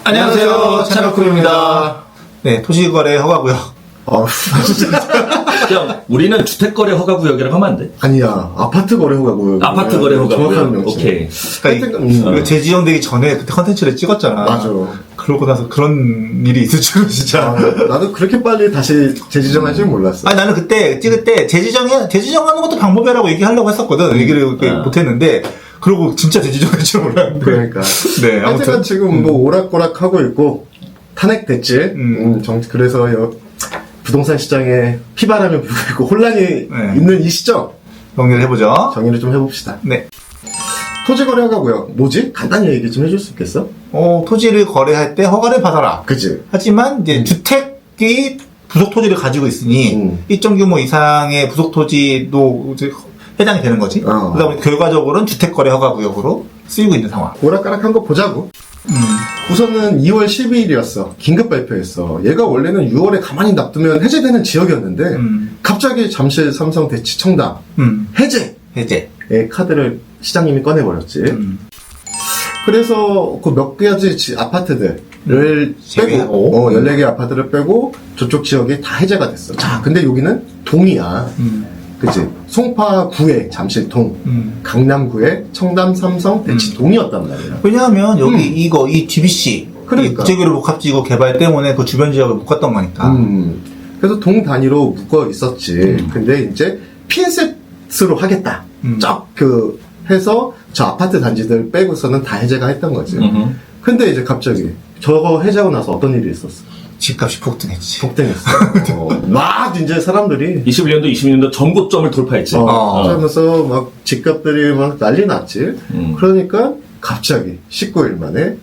안녕하세요, 차력구입니다. 네, 토지거래 허가구역. 그냥 우리는 주택거래 허가구역이라고 하면 안 돼? 아니야, 아파트 거래 허가구역. 아파트 거래 정확한 허가구역. 명칭. 오케이. 그러니까 이거 재지정되기 전에 그때 컨텐츠를 찍었잖아. 맞아. 그러고 나서 그런 일이 있을 줄은 진짜. 나도 그렇게 빨리 다시 재지정할 줄 몰랐어. 아니, 나는 그때 찍을 때 재지정하는 것도 방법이라고 얘기하려고 했었거든. 얘기를 못했는데, 그러고 진짜 재지정할 줄 몰랐는데. 그러니까. 네, 하여튼 아무튼. 지금 뭐 오락가락 하고 있고, 탄핵됐지. 그래서 부동산 시장에 피바람이 불고 있고 혼란이 있는 이 시점. 정리를 해보죠. 정리를 좀 해봅시다. 네. 토지거래 허가구역. 뭐지? 간단히 얘기 좀 해줄 수 있겠어? 토지를 거래할 때 허가를 받아라. 그치? 하지만 이제 주택이 부속 토지를 가지고 있으니 일정 규모 이상의 부속 토지도 이제 해당이 되는 거지. 그러다 보니 결과적으로는 주택거래 허가구역으로 쓰이고 있는 상황. 오락가락한 거 보자고. 우선은 2월 12일이었어. 긴급 발표했어. 얘가 원래는 6월에 가만히 놔두면 해제되는 지역이었는데 갑자기 잠실 삼성 대치 청담 해제! 의 카드를 시장님이 꺼내버렸지. 그래서 그 몇 가지 아파트들을 빼고 14개 아파트를 빼고 저쪽 지역이 다 해제가 됐어. 자, 근데 여기는 동이야. 그치? 송파구에 잠실동, 강남구에 청담 삼성 대치 동이었단 말이야. 왜냐하면 여기 이 GBC 그러니까. 국제교류 복합지구 개발 때문에 그 주변 지역을 묶었던 거니까. 그래서 동 단위로 묶어 있었지. 근데 이제 핀셋으로 하겠다. 해서 저 아파트 단지들 빼고서는 다 해제가 했던 거지. 근데 이제 갑자기 저거 해제하고 나서 어떤 일이 있었어? 집값이 폭등했지. 폭등했어. 막 이제 사람들이 21년도, 22년도 전고점을 돌파했지. 하면서 막 집값들이 막 난리 났지. 그러니까 갑자기 19일 만에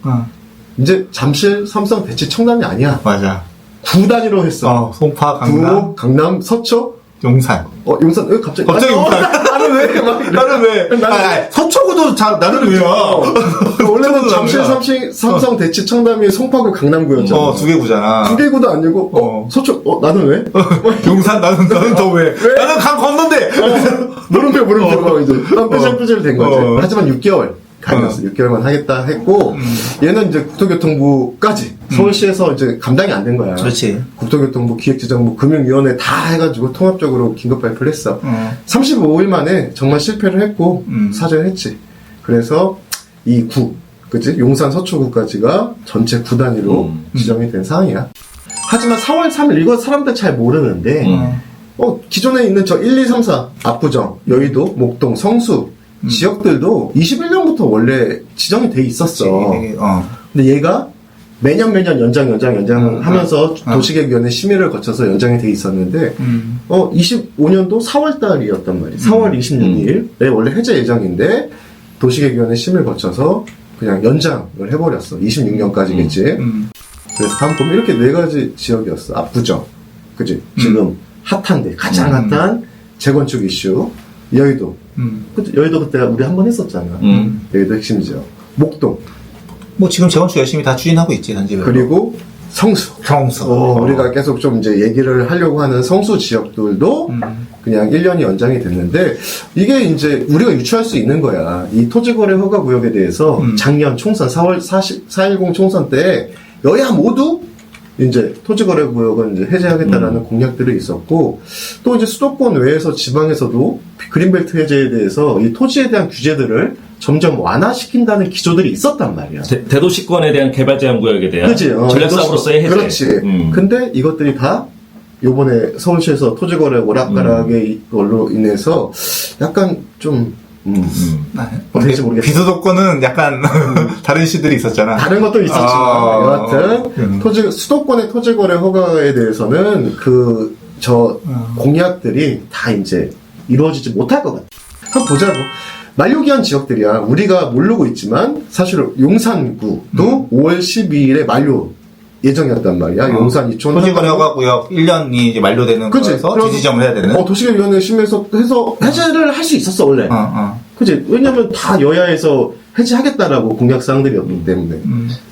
이제 잠실 삼성 대치 청담이 아니야. 맞아. 구 단위로 했어. 송파, 강남, 구, 강남, 서초, 용산. 용산, 왜 갑자기 용산. 나는 왜? 나는 왜? 서초구도 나는 왜야? 원래는 잠실 삼성 대치 청담이 송파구 강남구였잖아. 두 개 구잖아. 두 개 구도 아니고, 서초, 나는 왜? 용산, 나는 더 왜? 나는 강 건넌데! 물음표, 이제. 삐질삐질 된 거지. 하지만 6개월. 다녔어. 6개월만 하겠다 했고, 얘는 이제 국토교통부까지, 서울시에서 이제 감당이 안 된 거야. 그렇지. 국토교통부, 기획재정부, 금융위원회 다 해가지고 통합적으로 긴급 발표를 했어. 35일 만에 정말 실패를 했고, 사죄를 했지. 그래서 이 구, 그치? 용산 서초구까지가 전체 구 단위로 지정이 된 상황이야. 하지만 4월 3일, 이거 사람들 잘 모르는데, 기존에 있는 저 1, 2, 3, 4, 압구정, 여의도, 목동, 성수, 지역들도 21년부터 원래 지정이 돼 있었어. 근데 얘가 매년 연장하면서 도시계획위원회 심의를 거쳐서 연장이 돼 있었는데, 25년도 4월 달이었단 말이야. 4월 26일에 원래 해제 예정인데, 도시계획위원회 심의를 거쳐서 그냥 연장을 해버렸어. 26년까지겠지. 그래서 다음 보면 이렇게 네 가지 지역이었어. 압구정. 그치? 지금 핫한데, 가장 핫한 재건축 이슈. 여의도. 여의도 그때 우리 한 번 했었잖아. 여의도 핵심 지역. 목동. 뭐 지금 재건축 열심히 다 추진하고 있지, 단지별로. 그리고 성수. 우리가 계속 좀 이제 얘기를 하려고 하는 성수 지역들도 그냥 1년이 연장이 됐는데, 이게 이제 우리가 유추할 수 있는 거야. 이 토지거래 허가구역에 대해서 작년 총선 4월 4.10 총선 때 여야 모두 이제 토지거래구역은 이제 해제하겠다라는 공약들이 있었고, 또 이제 수도권 외에서 지방에서도 그린벨트 해제에 대해서 이 토지에 대한 규제들을 점점 완화시킨다는 기조들이 있었단 말이야. 대도시권에 대한 개발 제한 구역에 대한 전략상으로서의 해제. 그렇지. 근데 이것들이 다 요번에 서울시에서 토지거래 오락가락의 걸로 인해서 약간 좀 어떻게 모르겠어. 비수도권은 약간 다른 이슈들이 있었잖아. 다른 것도 있었지만 여하튼 수도권의 토지거래 허가에 대해서는 공약들이 다 이제 이루어지지 못할 것 같아. 한번 보자고. 만료기한 지역들이야. 우리가 모르고 있지만 사실 용산구도 5월 12일에 만료 예정이었단 말이야. 용산 이촌 토지거래 허가구역 1년이 이제 만료되는 거에서 재지정을 해야 되는. 도시계획위원회 심의해서 해서 해제를 할 수 있었어 원래. 그치? 왜냐면 다 여야에서 해제하겠다라고 공약사항들이었기 때문에.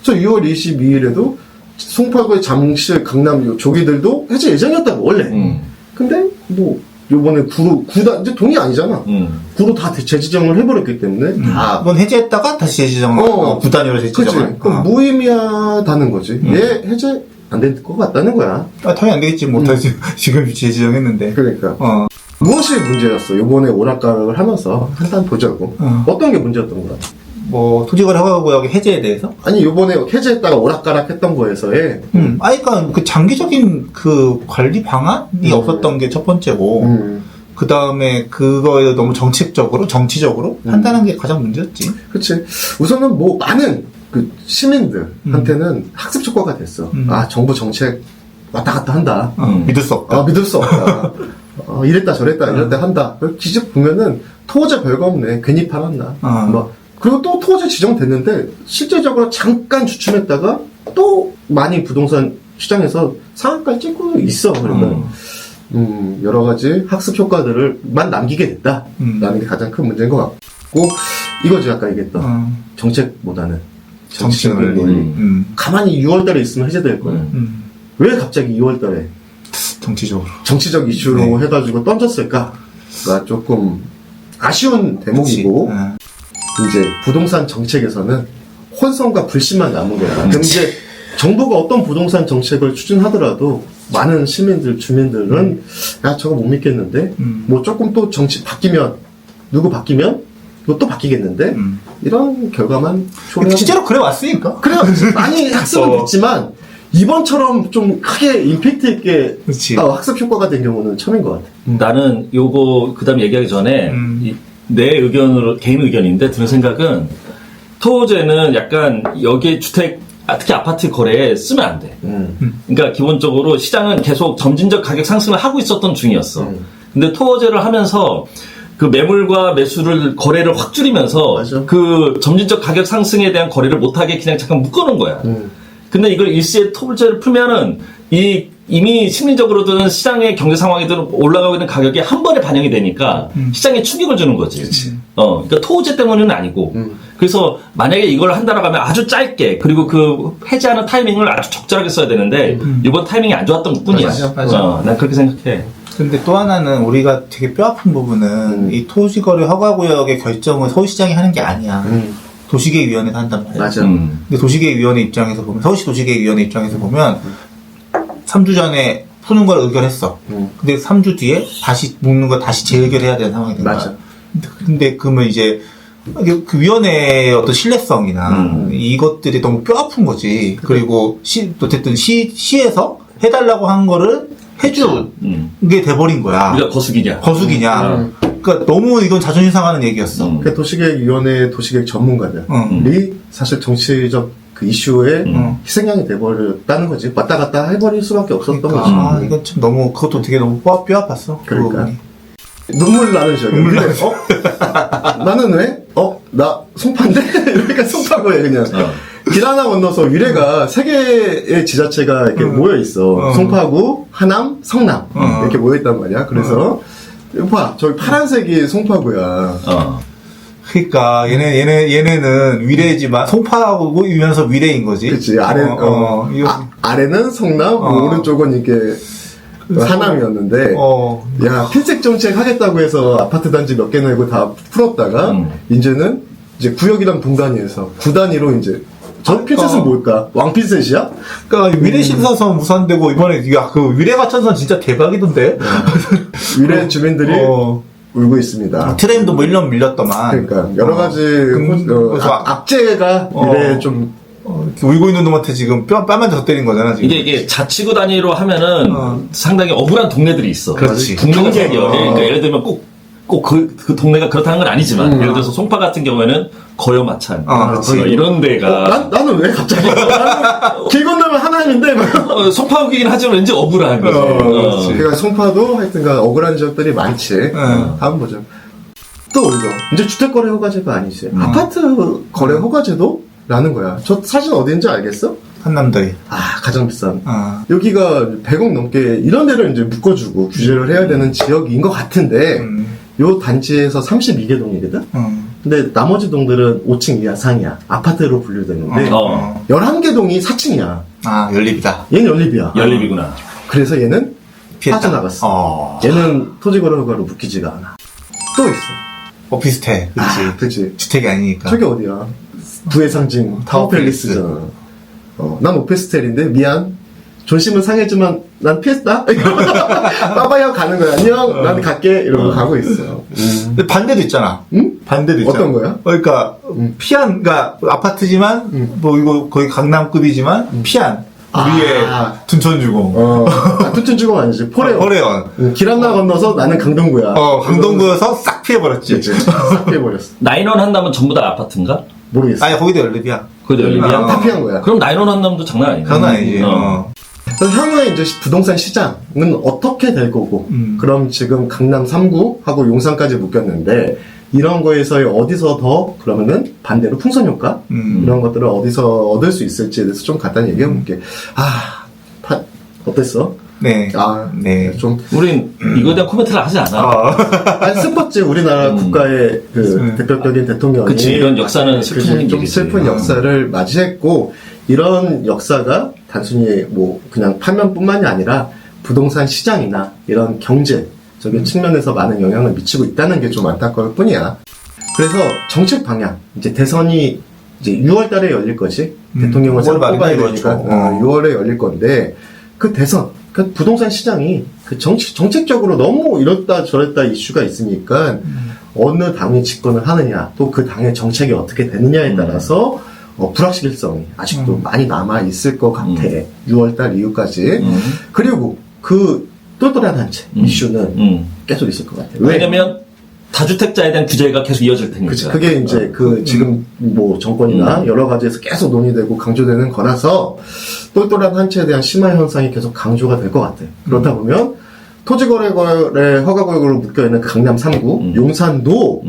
그래서 6월 22일에도 송파구의 잠실, 강남 조기들도 해제 예정이었다고 원래. 근데 뭐 요번에 구다 이제 동이 아니잖아. 구로 다 재지정을 해버렸기 때문에 다. 이건 해제했다가 다시 재지정, 구단위로 재지정. 그럼 무의미하다는 거지. 얘 해제 안 될 것 같다는 거야. 당연히 안 되겠지. 못하지. 지금 재지정했는데. 그러니까. 무엇이 문제였어? 요번에 오락가락을 하면서 한단 보자고. 어떤 게 문제였던 거야? 뭐, 토지거래 허가구역의 해제에 대해서? 아니, 요번에 해제했다가 오락가락 했던 거에서의. 그러니까 그 장기적인 그 관리 방안이 없었던 게 첫 번째고, 그 다음에 그거에 너무 정치적으로 판단한 게 가장 문제였지. 그치. 우선은 뭐, 많은 그 시민들한테는 학습 효과가 됐어. 아, 정부 정책 왔다 갔다 한다. 믿을 수 없다. 믿을 수 없다. 이랬다 저랬다 이럴 때 한다. 기적 보면은 토어제 별거 없네. 괜히 팔았나. 그리고 또 토어제 지정됐는데 실제적으로 잠깐 주춤했다가 또 많이 부동산 시장에서 상한가를 찍고 있어. 그러니까 여러 가지 학습 효과들을만 남기게 됐다라는 게 가장 큰 문제인 것 같고, 이거지 아까 얘기했던 정책보다는 정치적 논리. 가만히 6월달에 있으면 해제될 거야. 왜 갑자기 2월달에 정치적 이슈로 해가지고 던졌을까가 조금 아쉬운 대목이고, 이제 부동산 정책에서는 혼선과 불신만 남은 거야. 그럼 이제 정부가 어떤 부동산 정책을 추진하더라도 많은 시민들, 주민들은 야 저거 못 믿겠는데, 뭐 조금 또 정치 바뀌면 누구 바뀌면 이거 또 바뀌겠는데, 이런 결과만 실제로 그래 왔으니까. 그래 많이 학습은 됐지만 이번처럼 좀 크게 임팩트 있게 학습 효과가 된 경우는 처음인 것 같아. 나는 요거 그다음 얘기하기 전에 내 의견으로 개인 의견인데 드는 생각은, 토호제는 약간 여기 주택 특히 아파트 거래에 쓰면 안 돼. 그러니까 기본적으로 시장은 계속 점진적 가격 상승을 하고 있었던 중이었어. 근데 토호제를 하면서 그 매물과 매수를 거래를 확 줄이면서 맞아. 그 점진적 가격 상승에 대한 거래를 못하게 그냥 잠깐 묶어놓은 거야. 근데 이걸 일시에 토호제를 풀면은 이미 심리적으로든 시장의 경제 상황이든 올라가고 있는 가격이 한 번에 반영이 되니까 시장에 충격을 주는 거지. 그러니까 토호제 때문은 아니고. 그래서 만약에 이걸 한다라고 하면 아주 짧게, 그리고 그 해제하는 타이밍을 아주 적절하게 써야 되는데 이번 타이밍이 안 좋았던 것 뿐이야. 맞아. 난 그렇게 생각해. 근데 또 하나는 우리가 되게 뼈아픈 부분은 이 토지거래 허가구역의 결정을 서울시장이 하는 게 아니야. 도시계획위원회가 한단 말이야. 맞아. 근데 도시계획위원회 입장에서 보면, 서울시 도시계획위원회 입장에서 보면 3주 전에 푸는 걸 의결했어. 근데 3주 뒤에 다시 묻는 걸 다시 재의결해야 되는 상황이 된 거야. 맞아. 근데 그러면 이제 그 위원회의 어떤 신뢰성이나 이것들이 너무 뼈아픈 거지. 그리고 어쨌든 시에서 해달라고 한 거를 해주게 돼버린 거야. 우리가 거수기냐. 그러니까 너무 이건 자존심 상하는 얘기였어. 그러니까 도시계획위원회 도시계획 전문가들이 사실 정치적 그 이슈에 희생양이 돼버렸다는 거지. 왔다 갔다 해버릴 수밖에 없었던 거지. 이건 참 너무, 그것도 되게 너무 뼈 아팠어. 그러니까. 눈물 나는 지역. 나는 왜? 나 송파인데? 이러니까 송파고 해, 그냥. 길 하나 건너서 위례가 세 개의 지자체가 이렇게 모여있어. 송파구, 하남, 성남. 이렇게 모여있단 말이야. 그래서, 봐, 저기 파란색이 송파구야. 그러니까 얘네는 위례지만 송파구이면서 위례인 거지. 그치. 아래는 성남, 오른쪽은 이게 하남이었는데, 야, 핀셋 정책 하겠다고 해서 아파트 단지 몇 개 내고 다 풀었다가, 이제는 이제 구역이랑 분단위에서 9단위로 이제, 저 핀셋은 뭘까? 왕핀셋이야? 그러니까 위례 신사선 무산되고, 이번에 그 위례 가천선 진짜 대박이던데. 위례 주민들이 울고 있습니다. 트램도 뭐 1년 밀렸더만. 그러니까 여러 가지 악재가 위례 좀 울고 있는 놈한테 지금 뺨만 더 때린 거잖아, 지금. 이게 자치구 단위로 하면은 상당히 억울한 동네들이 있어. 그렇지. 경계결이. 그러니까 예를 들면 꼭 그 동네가 그렇다는 건 아니지만, 예를 들어서 송파 같은 경우에는 거여마찬. 이런 데가. 나는 왜 갑자기? 길 건너면 하나인데, 송파구이긴 하지만 왠지 억울한 거지. 그러니까 송파도 하여튼간 억울한 지역들이 많지. 다음 보죠. 또 이거. 이제 주택거래 허가제가 아니지. 아파트 거래 허가제도? 라는 거야. 저 사진 어딘지 알겠어? 한남더위. 가장 비싼. 여기가 100억 넘게 이런 데를 이제 묶어주고 규제를 해야 되는 지역인 것 같은데, 요 단지에서 32개 동이거든? 근데 나머지 동들은 5층 이하 상이야. 아파트로 분류되는데, 11개 동이 4층이야. 연립이다. 얘는 연립이야. 연립이구나. 그래서 얘는 피했다. 빠져나갔어. 얘는 토지거래 허가로 묶이지가 않아. 또 있어. 오피스텔. 그치. 그치. 주택이 아니니까. 저기 어디야? 부의 상징 타워팰리스잖아. 난 오피스텔인데 미안. 존심은 상해지만 난 피했다. 빠바야 가는 거야. 안녕. 난 갈게. 이러고 가고 있어. 근데 반대도 있잖아. 응? 반대도 있잖아. 어떤 거야? 그러니까 피한, 그러니까 아파트지만 뭐 이거 거의 강남급이지만 피한. 위에 둔천주공. 둔천주공 아니지. 포레온. 포레온. 길 하나 건너서 나는 강동구야. 강동구여서 싹 피해버렸지. 그치. 싹 피해버렸어. 나인원 한다면 전부 다 아파트인가? 모르겠어. 아니, 거기도 연립이야. 그래도 열리비야? 다 피한 거야. 그럼 나인원 한다면도 장난 아니네. 장난 아니지. 그래서 향후에 이제 부동산 시장은 어떻게 될 거고, 그럼 지금 강남 3구하고 용산까지 묶였는데, 이런 거에서 어디서 더, 그러면은 반대로 풍선 효과? 이런 것들을 어디서 얻을 수 있을지에 대해서 좀 간단히 얘기해 볼게. 어땠어? 네. 네. 좀. 우린 이거에 대한 코멘트를 하지 않아. 슬펐지, 우리나라 국가의 그 대표적인 대통령이. 그치, 이런 역사는 슬픈 좀 일이지. 슬픈 역사를 맞이했고, 이런 역사가 단순히 뭐 그냥 판매뿐만이 아니라 부동산 시장이나 이런 경제적인 측면에서 많은 영향을 미치고 있다는 게 좀 안타까울 뿐이야. 그래서 정책 방향, 이제 대선이 이제 6월 달에 열릴 거지. 대통령을 새로 뽑아야 되니까 6월에 열릴 건데, 그 대선, 그 부동산 시장이 그 정책적으로 너무 이렇다 저랬다 이슈가 있으니까 어느 당이 집권을 하느냐, 또 그 당의 정책이 어떻게 되느냐에 따라서 불확실성이 아직도 많이 남아 있을 것 같아. 6월달 이후까지. 그리고 그 똘똘한 한채 이슈는 계속 있을 것 같아. 왜냐면 다주택자에 대한 규제가 계속 이어질 테니까. 그치. 그게 이제 지금 뭐 정권이나 여러 가지에서 계속 논의되고 강조되는 거라서 똘똘한 한채에 대한 심화 현상이 계속 강조가 될 것 같아. 그렇다 보면 토지거래 허가구역으로 묶여있는 강남 3구, 용산도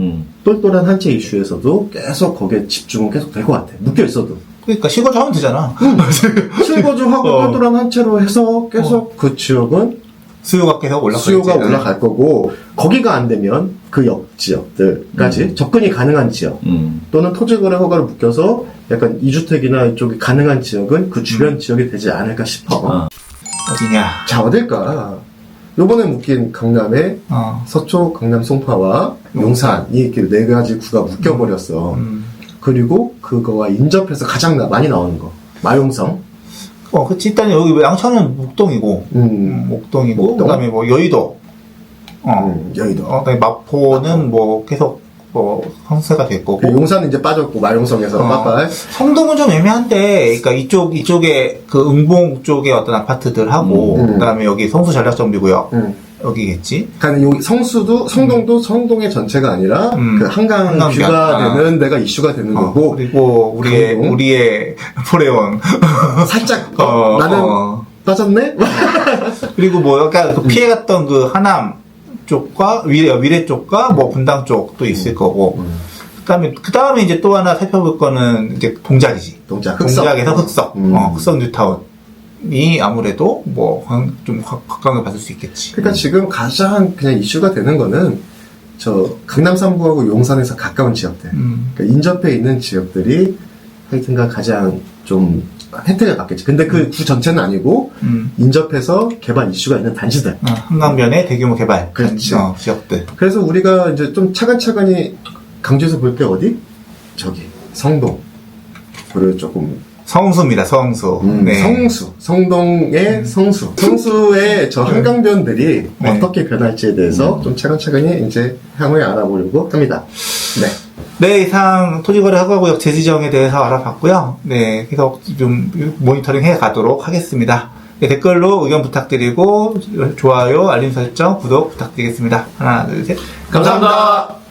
똘똘한 한채 이슈에서도 계속 거기에 집중은 계속 될 것 같아. 묶여있어도. 그러니까 실거주 하면 되잖아. 실거주하고 똘똘한 한채로 해서 계속 그 지역은 수요가 계속 수요가 올라갈 거고, 거기가 안 되면 그 옆 지역들까지 접근이 가능한 지역, 또는 토지거래 허가를 묶여서 약간 2주택이나 이쪽이 가능한 지역은 그 주변 지역이 되지 않을까 싶어. 어디냐? 자, 어딜까? 요번에 묶인 강남의 서초, 강남 송파와 용산이 이렇게 네 가지 구가 묶여버렸어. 그리고 그거와 인접해서 가장 많이 나오는 거. 마용성. 그치. 일단 여기 양천은 목동이고, 목동이고, 그 다음에 뭐 여의도. 여의도. 그다음에 마포는 뭐 계속 성세가 됐고. 용산은 이제 빠졌고, 마용성에서 빠빠. 성동은 좀 애매한데, 그러니까 이쪽에 그 응봉 쪽에 어떤 아파트들하고, 그 다음에 여기 성수 전략정비구역. 여기겠지. 그러니까 여기 성동도 성동의 전체가 아니라 그 한강 뷰가 되는 데가 이슈가 되는 거고. 그리고 우리의 포레온. 살짝, 나는 빠졌네? 그리고 뭐, 약간 그 피해갔던 그 하남 쪽과 위례 쪽과 뭐 분당 쪽도 있을 거고. 그 다음에 이제 또 하나 살펴볼 거는 이제 동작이지. 동작에서 흑석. 흑석 뉴타운이 아무래도 뭐, 좀 각광을 받을 수 있겠지. 그러니까 지금 가장 그냥 이슈가 되는 거는 강남 3구하고 용산에서 가까운 지역들. 그러니까 인접해 있는 지역들이 하여튼간 가장 좀 혜택을 받겠지. 근데 그 구 전체는 아니고, 인접해서 개발 이슈가 있는 단지들. 한강변의 대규모 개발. 그렇지. 지역들. 그래서 우리가 이제 좀 차근차근히 강조해서 볼 때 어디? 저기, 성동. 그리고 조금. 성수입니다, 성수. 네. 성동의 성수. 성수의 저 한강변들이 어떻게 변할지에 대해서 좀 차근차근히 이제 향후에 알아보려고 합니다. 네. 네, 이상 토지거래 허가구역 재지정에 대해서 알아봤고요. 네, 계속 좀 모니터링 해 가도록 하겠습니다. 네, 댓글로 의견 부탁드리고, 좋아요, 알림 설정, 구독 부탁드리겠습니다. 하나, 둘, 셋. 감사합니다.